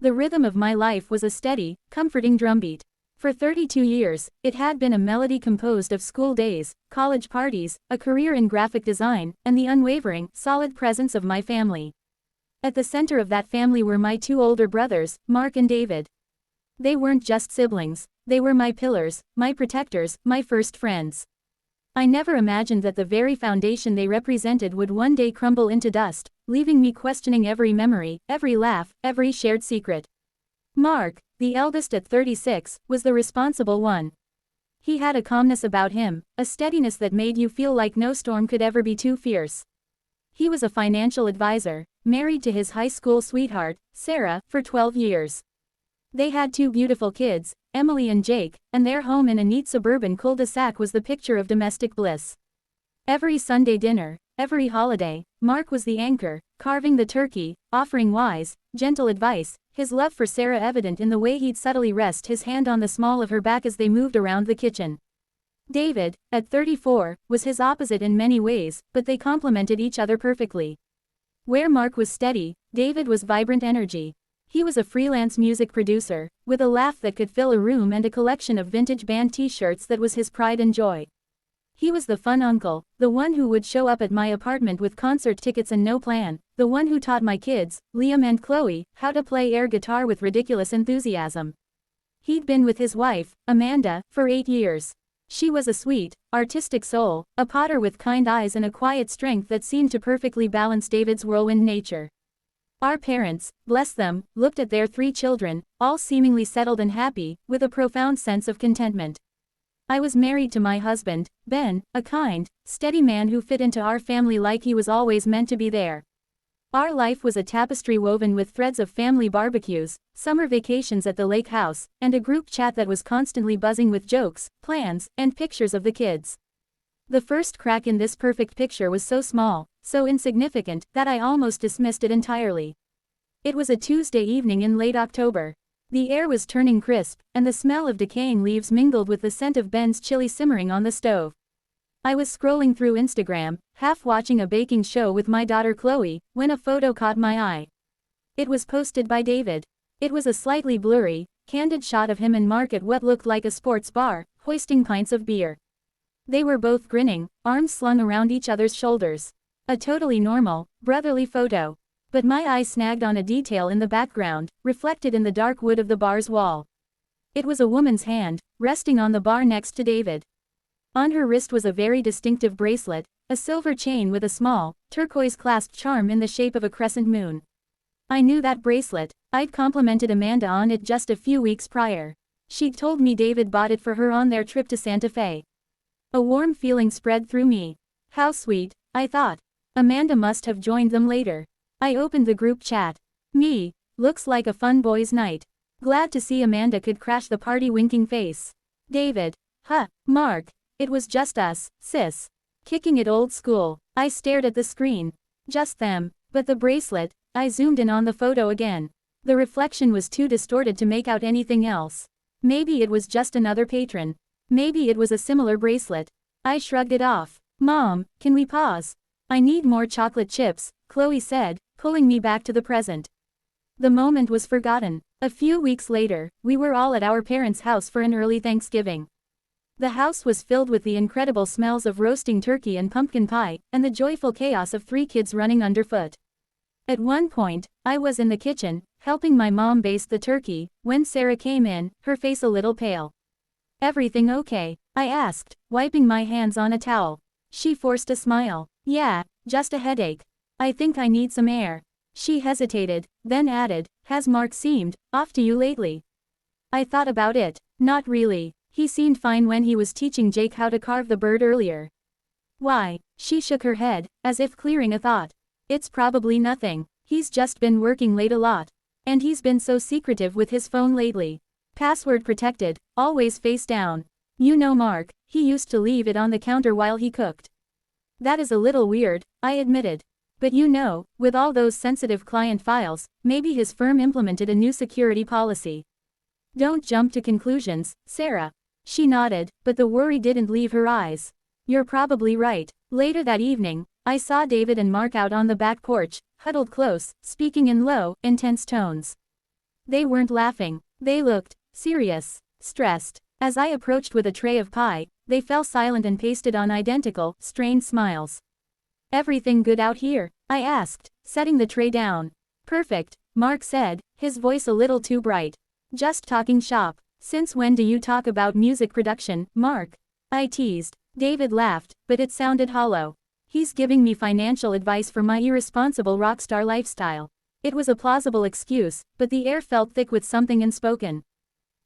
The rhythm of my life was a steady, comforting drumbeat. For 32 years, it had been a melody composed of school days, college parties, a career in graphic design, and the unwavering, solid presence of my family. At the center of that family were my two older brothers, Mark and David. They weren't just siblings, they were my pillars, my protectors, my first friends. I never imagined that the very foundation they represented would one day crumble into dust, leaving me questioning every memory, every laugh, every shared secret. Mark, the eldest at 36, was the responsible one. He had a calmness about him, a steadiness that made you feel like no storm could ever be too fierce. He was a financial advisor, married to his high school sweetheart, Sarah, for 12 years. They had two beautiful kids, Emily and Jake, and their home in a neat suburban cul-de-sac was the picture of domestic bliss. Every Sunday dinner, every holiday, Mark was the anchor, carving the turkey, offering wise, gentle advice, his love for Sarah evident in the way he'd subtly rest his hand on the small of her back as they moved around the kitchen. David, at 34, was his opposite in many ways, but they complemented each other perfectly. Where Mark was steady, David was vibrant energy. He was a freelance music producer, with a laugh that could fill a room and a collection of vintage band t-shirts that was his pride and joy. He was the fun uncle, the one who would show up at my apartment with concert tickets and no plan, the one who taught my kids, Liam and Chloe, how to play air guitar with ridiculous enthusiasm. He'd been with his wife, Amanda, for 8 years. She was a sweet, artistic soul, a potter with kind eyes and a quiet strength that seemed to perfectly balance David's whirlwind nature. Our parents, bless them, looked at their 3 children, all seemingly settled and happy, with a profound sense of contentment. I was married to my husband, Ben, a kind, steady man who fit into our family like he was always meant to be there. Our life was a tapestry woven with threads of family barbecues, summer vacations at the lake house, and a group chat that was constantly buzzing with jokes, plans, and pictures of the kids. The first crack in this perfect picture was so small, so insignificant, that I almost dismissed it entirely. It was a Tuesday evening in late October. The air was turning crisp, and the smell of decaying leaves mingled with the scent of Ben's chili simmering on the stove. I was scrolling through Instagram, half watching a baking show with my daughter Chloe, when a photo caught my eye. It was posted by David. It was a slightly blurry, candid shot of him and Mark at what looked like a sports bar, hoisting pints of beer. They were both grinning, arms slung around each other's shoulders. A totally normal, brotherly photo. But my eye snagged on a detail in the background, reflected in the dark wood of the bar's wall. It was a woman's hand, resting on the bar next to David. On her wrist was a very distinctive bracelet, a silver chain with a small, turquoise clasped charm in the shape of a crescent moon. I knew that bracelet. I'd complimented Amanda on it just a few weeks prior. She'd told me David bought it for her on their trip to Santa Fe. A warm feeling spread through me. How sweet, I thought. Amanda must have joined them later. I opened the group chat. Me, looks like a fun boys' night. Glad to see Amanda could crash the party winking face. David. Huh, Mark. It was just us, sis. Kicking it old school. I stared at the screen. Just them. But the bracelet, I zoomed in on the photo again. The reflection was too distorted to make out anything else. Maybe it was just another patron. Maybe it was a similar bracelet. I shrugged it off. Mom, can we pause? I need more chocolate chips, Chloe said, pulling me back to the present. The moment was forgotten. A few weeks later, we were all at our parents' house for an early Thanksgiving. The house was filled with the incredible smells of roasting turkey and pumpkin pie, and the joyful chaos of 3 kids running underfoot. At one point, I was in the kitchen, helping my mom baste the turkey, when Sarah came in, her face a little pale. Everything okay? I asked, wiping my hands on a towel. She forced a smile. Yeah, just a headache. I think I need some air. She hesitated, then added, has Mark seemed off to you lately? I thought about it. Not really. He seemed fine when he was teaching Jake how to carve the bird earlier. Why? She shook her head, as if clearing a thought. It's probably nothing. He's just been working late a lot. And he's been so secretive with his phone lately. Password protected, always face down. You know Mark, he used to leave it on the counter while he cooked. That is a little weird, I admitted. But you know, with all those sensitive client files, maybe his firm implemented a new security policy. Don't jump to conclusions, Sarah. She nodded, but the worry didn't leave her eyes. You're probably right. Later that evening, I saw David and Mark out on the back porch, huddled close, speaking in low, intense tones. They weren't laughing. They looked serious, stressed. As I approached with a tray of pie, they fell silent and pasted on identical, strained smiles. "Everything good out here?" I asked, setting the tray down. "Perfect," Mark said, his voice a little too bright. "Just talking shop." "Since when do you talk about music production, Mark?" I teased. David laughed, but it sounded hollow. "He's giving me financial advice for my irresponsible rockstar lifestyle." It was a plausible excuse, but the air felt thick with something unspoken.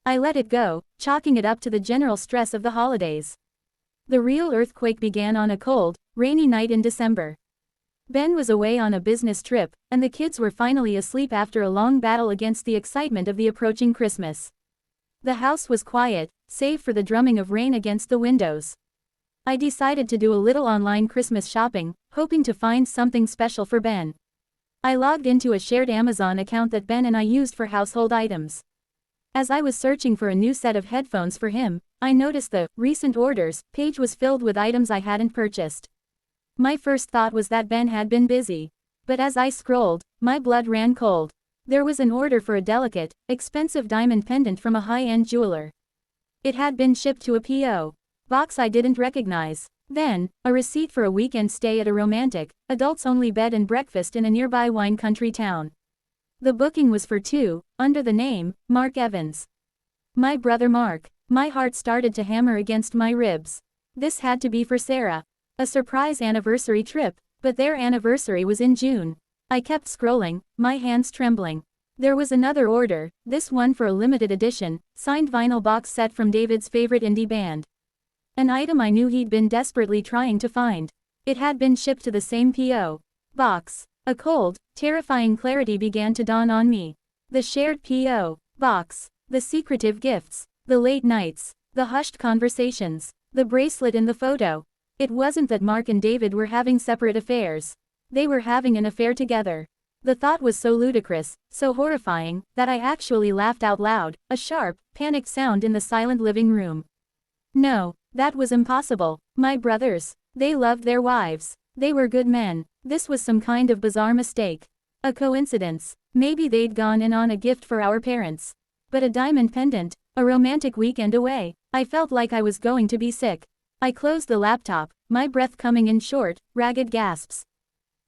I let it go, chalking it up to the general stress of the holidays. The real earthquake began on a cold, rainy night in December. Ben was away on a business trip, and the kids were finally asleep after a long battle against the excitement of the approaching Christmas. The house was quiet, save for the drumming of rain against the windows. I decided to do a little online Christmas shopping, hoping to find something special for Ben. I logged into a shared Amazon account that Ben and I used for household items. As I was searching for a new set of headphones for him, I noticed the recent orders page was filled with items I hadn't purchased. My first thought was that Ben had been busy. But as I scrolled, my blood ran cold. There was an order for a delicate, expensive diamond pendant from a high-end jeweler. It had been shipped to a P.O. box I didn't recognize. Then, a receipt for a weekend stay at a romantic, adults-only bed and breakfast in a nearby wine country town. The booking was for two, under the name, Mark Evans. My brother Mark. My heart started to hammer against my ribs. This had to be for Sarah. A surprise anniversary trip, but their anniversary was in June. I kept scrolling, my hands trembling. There was another order, this one for a limited edition, signed vinyl box set from David's favorite indie band. An item I knew he'd been desperately trying to find. It had been shipped to the same P.O. box. A cold, terrifying clarity began to dawn on me. The shared P.O. box, the secretive gifts, the late nights, the hushed conversations, the bracelet in the photo. It wasn't that Mark and David were having separate affairs. They were having an affair together. The thought was so ludicrous, so horrifying, that I actually laughed out loud, a sharp, panicked sound in the silent living room. No, that was impossible. My brothers. They loved their wives. They were good men. This was some kind of bizarre mistake. A coincidence. Maybe they'd gone in on a gift for our parents. But a diamond pendant, a romantic weekend away. I felt like I was going to be sick. I closed the laptop, my breath coming in short, ragged gasps.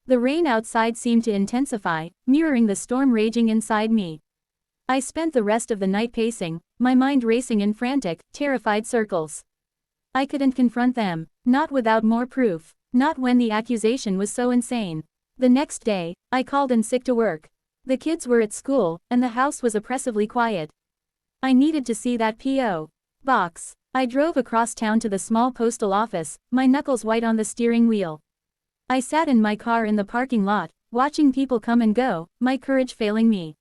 The rain outside seemed to intensify, mirroring the storm raging inside me. I spent the rest of the night pacing, my mind racing in frantic, terrified circles. I couldn't confront them, not without more proof, not when the accusation was so insane. The next day, I called in sick to work. The kids were at school, and the house was oppressively quiet. I needed to see that P.O. box. I drove across town to the small postal office, my knuckles white on the steering wheel. I sat in my car in the parking lot, watching people come and go, my courage failing me.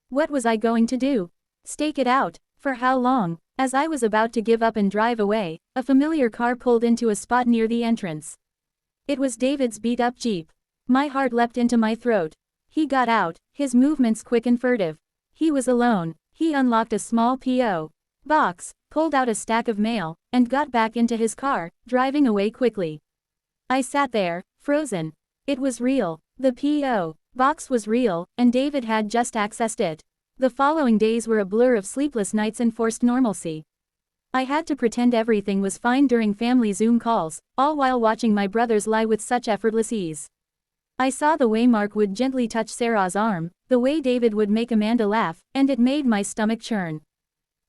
What was I going to do? Stake it out? For how long? As I was about to give up and drive away, a familiar car pulled into a spot near the entrance. It was David's beat-up Jeep. My heart leapt into my throat. He got out, his movements quick and furtive. He was alone. He unlocked a small P.O. box, pulled out a stack of mail, and got back into his car, driving away quickly. I sat there, frozen. It was real. The P.O. box was real, and David had just accessed it. The following days were a blur of sleepless nights and forced normalcy. I had to pretend everything was fine during family Zoom calls, all while watching my brothers lie with such effortless ease. I saw the way Mark would gently touch Sarah's arm, the way David would make Amanda laugh, and it made my stomach churn.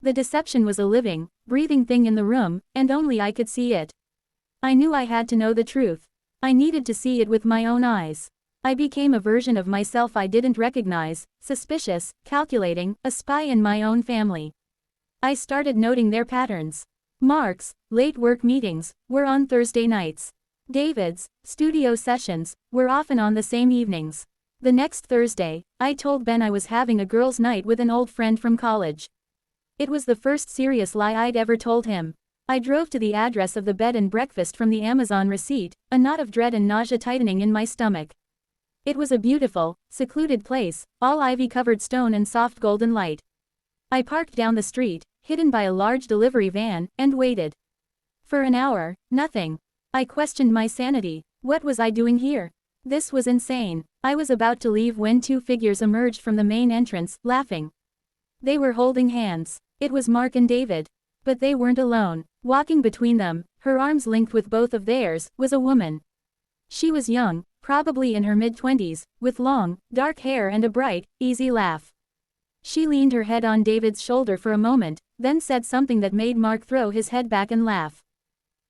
The deception was a living, breathing thing in the room, and only I could see it. I knew I had to know the truth. I needed to see it with my own eyes. I became a version of myself I didn't recognize, suspicious, calculating, a spy in my own family. I started noting their patterns. Mark's late work meetings were on Thursday nights. David's studio sessions were often on the same evenings. The next Thursday, I told Ben I was having a girls' night with an old friend from college. It was the first serious lie I'd ever told him. I drove to the address of the bed and breakfast from the Amazon receipt, a knot of dread and nausea tightening in my stomach. It was a beautiful, secluded place, all ivy-covered stone and soft golden light. I parked down the street, hidden by a large delivery van, and waited. For an hour, nothing. I questioned my sanity. What was I doing here? This was insane. I was about to leave when two figures emerged from the main entrance, laughing. They were holding hands. It was Mark and David. But they weren't alone. Walking between them, her arms linked with both of theirs, was a woman. She was young, probably in her mid-20s, with long, dark hair and a bright, easy laugh. She leaned her head on David's shoulder for a moment, then said something that made Mark throw his head back and laugh.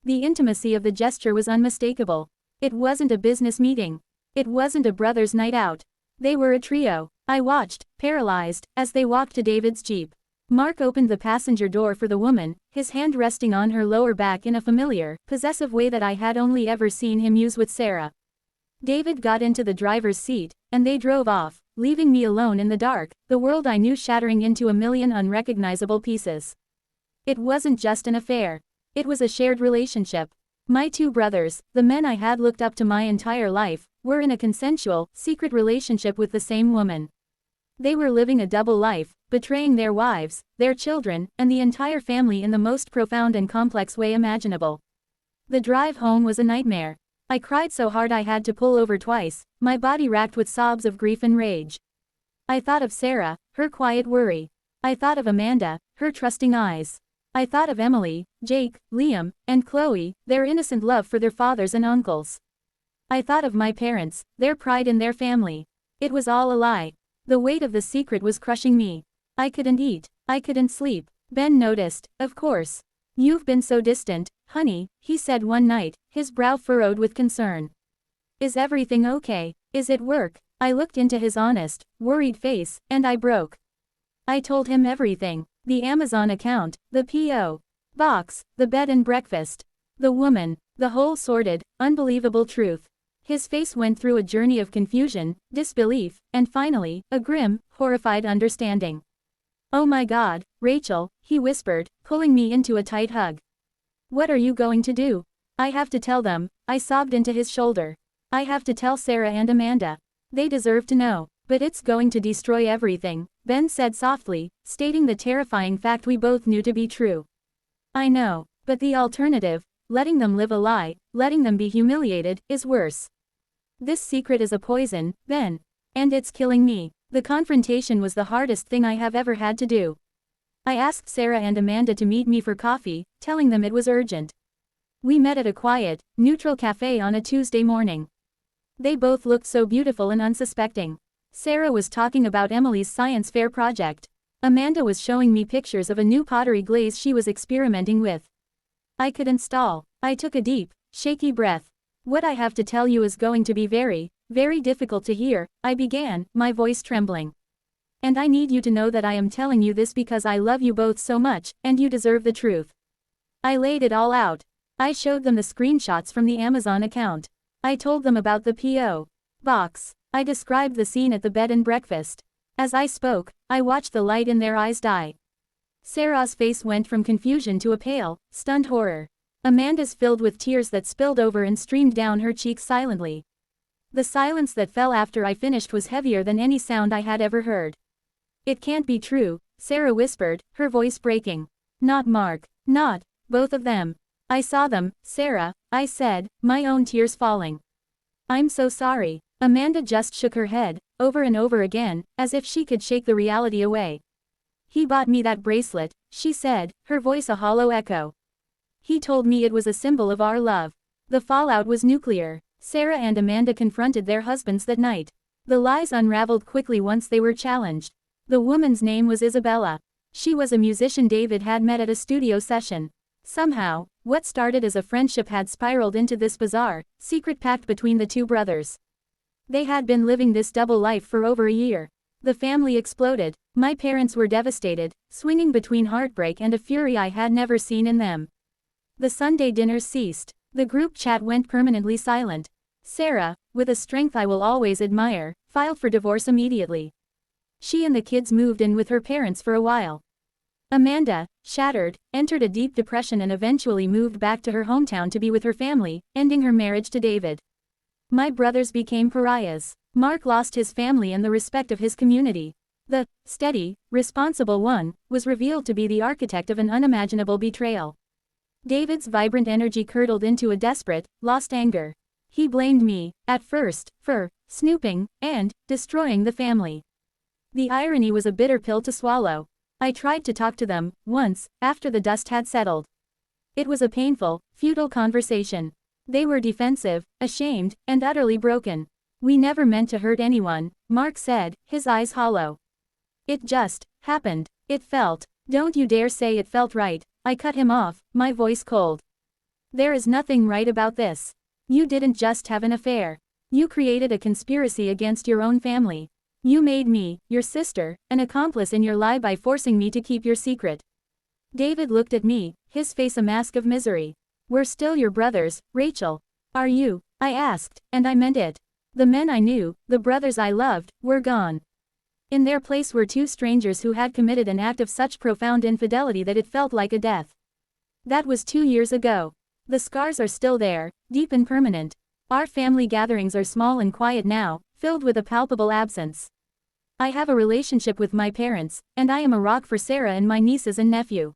The intimacy of the gesture was unmistakable. It wasn't a business meeting. It wasn't a brothers' night out. They were a trio. I watched, paralyzed, as they walked to David's Jeep. Mark opened the passenger door for the woman, his hand resting on her lower back in a familiar, possessive way that I had only ever seen him use with Sarah. David got into the driver's seat, and they drove off, leaving me alone in the dark, the world I knew shattering into a million unrecognizable pieces. It wasn't just an affair. It was a shared relationship. My two brothers, the men I had looked up to my entire life, were in a consensual, secret relationship with the same woman. They were living a double life, betraying their wives, their children, and the entire family in the most profound and complex way imaginable. The drive home was a nightmare. I cried so hard I had to pull over twice, my body racked with sobs of grief and rage. I thought of Sarah, her quiet worry. I thought of Amanda, her trusting eyes. I thought of Emily, Jake, Liam, and Chloe, their innocent love for their fathers and uncles. I thought of my parents, their pride in their family. It was all a lie. The weight of the secret was crushing me. I couldn't eat. I couldn't sleep. Ben noticed, of course. "You've been so distant, honey," he said one night, his brow furrowed with concern. "Is everything okay? Is it work?" I looked into his honest, worried face, and I broke. I told him everything. The Amazon account, the P.O. box, the bed and breakfast. The woman, the whole sordid, unbelievable truth. His face went through a journey of confusion, disbelief, and finally, a grim, horrified understanding. "Oh my God, Rachel," he whispered, pulling me into a tight hug. "What are you going to do?" "I have to tell them," I sobbed into his shoulder. "I have to tell Sarah and Amanda. They deserve to know. But it's going to destroy everything," Ben said softly, stating the terrifying fact we both knew to be true. "I know. But the alternative, letting them live a lie, letting them be humiliated, is worse. This secret is a poison, Ben. And it's killing me." The confrontation was the hardest thing I have ever had to do. I asked Sarah and Amanda to meet me for coffee, telling them it was urgent. We met at a quiet, neutral cafe on a Tuesday morning. They both looked so beautiful and unsuspecting. Sarah was talking about Emily's science fair project. Amanda was showing me pictures of a new pottery glaze she was experimenting with. I couldn't stall. I took a deep, shaky breath. "What I have to tell you is going to be very, very difficult to hear," I began, my voice trembling. "And I need you to know that I am telling you this because I love you both so much, and you deserve the truth." I laid it all out. I showed them the screenshots from the Amazon account. I told them about the P.O. box. I described the scene at the bed and breakfast. As I spoke, I watched the light in their eyes die. Sarah's face went from confusion to a pale, stunned horror. Amanda's filled with tears that spilled over and streamed down her cheeks silently. The silence that fell after I finished was heavier than any sound I had ever heard. "It can't be true," Sarah whispered, her voice breaking. "Not Mark. Not both of them." "I saw them, Sarah," I said, my own tears falling. "I'm so sorry." Amanda just shook her head, over and over again, as if she could shake the reality away. "He bought me that bracelet," she said, her voice a hollow echo. "He told me it was a symbol of our love." The fallout was nuclear. Sarah and Amanda confronted their husbands that night. The lies unraveled quickly once they were challenged. The woman's name was Isabella. She was a musician David had met at a studio session. Somehow, what started as a friendship had spiraled into this bizarre, secret pact between the two brothers. They had been living this double life for over a year. The family exploded. My parents were devastated, swinging between heartbreak and a fury I had never seen in them. The Sunday dinners ceased. The group chat went permanently silent. Sarah, with a strength I will always admire, filed for divorce immediately. She and the kids moved in with her parents for a while. Amanda, shattered, entered a deep depression and eventually moved back to her hometown to be with her family, ending her marriage to David. My brothers became pariahs. Mark lost his family and the respect of his community. The steady, responsible one was revealed to be the architect of an unimaginable betrayal. David's vibrant energy curdled into a desperate, lost anger. He blamed me, at first, for snooping and destroying the family. The irony was a bitter pill to swallow. I tried to talk to them, once, after the dust had settled. It was a painful, futile conversation. They were defensive, ashamed, and utterly broken. We never meant to hurt anyone, Mark said, his eyes hollow. It just happened. It felt. Don't you dare say it felt right, I cut him off, my voice cold. There is nothing right about this. You didn't just have an affair. You created a conspiracy against your own family. You made me, your sister, an accomplice in your lie by forcing me to keep your secret. David looked at me, his face a mask of misery. We're still your brothers, Rachel. Are you? I asked, and I meant it. The men I knew, the brothers I loved, were gone. In their place were two strangers who had committed an act of such profound infidelity that it felt like a death. That was 2 years ago. The scars are still there, deep and permanent. Our family gatherings are small and quiet now, filled with a palpable absence. I have a relationship with my parents, and I am a rock for Sarah and my nieces and nephew.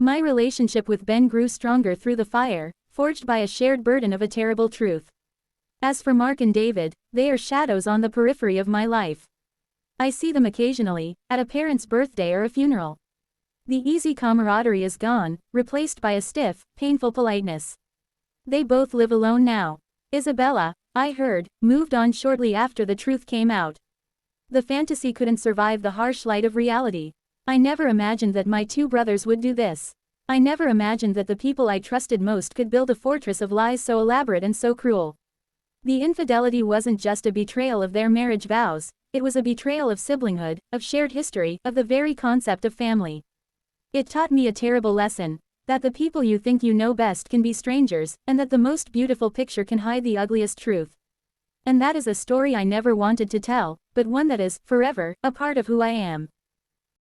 My relationship with Ben grew stronger through the fire, forged by a shared burden of a terrible truth. As for Mark and David, they are shadows on the periphery of my life. I see them occasionally, at a parent's birthday or a funeral. The easy camaraderie is gone, replaced by a stiff, painful politeness. They both live alone now. Isabella, I heard, moved on shortly after the truth came out. The fantasy couldn't survive the harsh light of reality. I never imagined that my two brothers would do this. I never imagined that the people I trusted most could build a fortress of lies so elaborate and so cruel. The infidelity wasn't just a betrayal of their marriage vows, it was a betrayal of siblinghood, of shared history, of the very concept of family. It taught me a terrible lesson, that the people you think you know best can be strangers, and that the most beautiful picture can hide the ugliest truth. And that is a story I never wanted to tell, but one that is, forever, a part of who I am.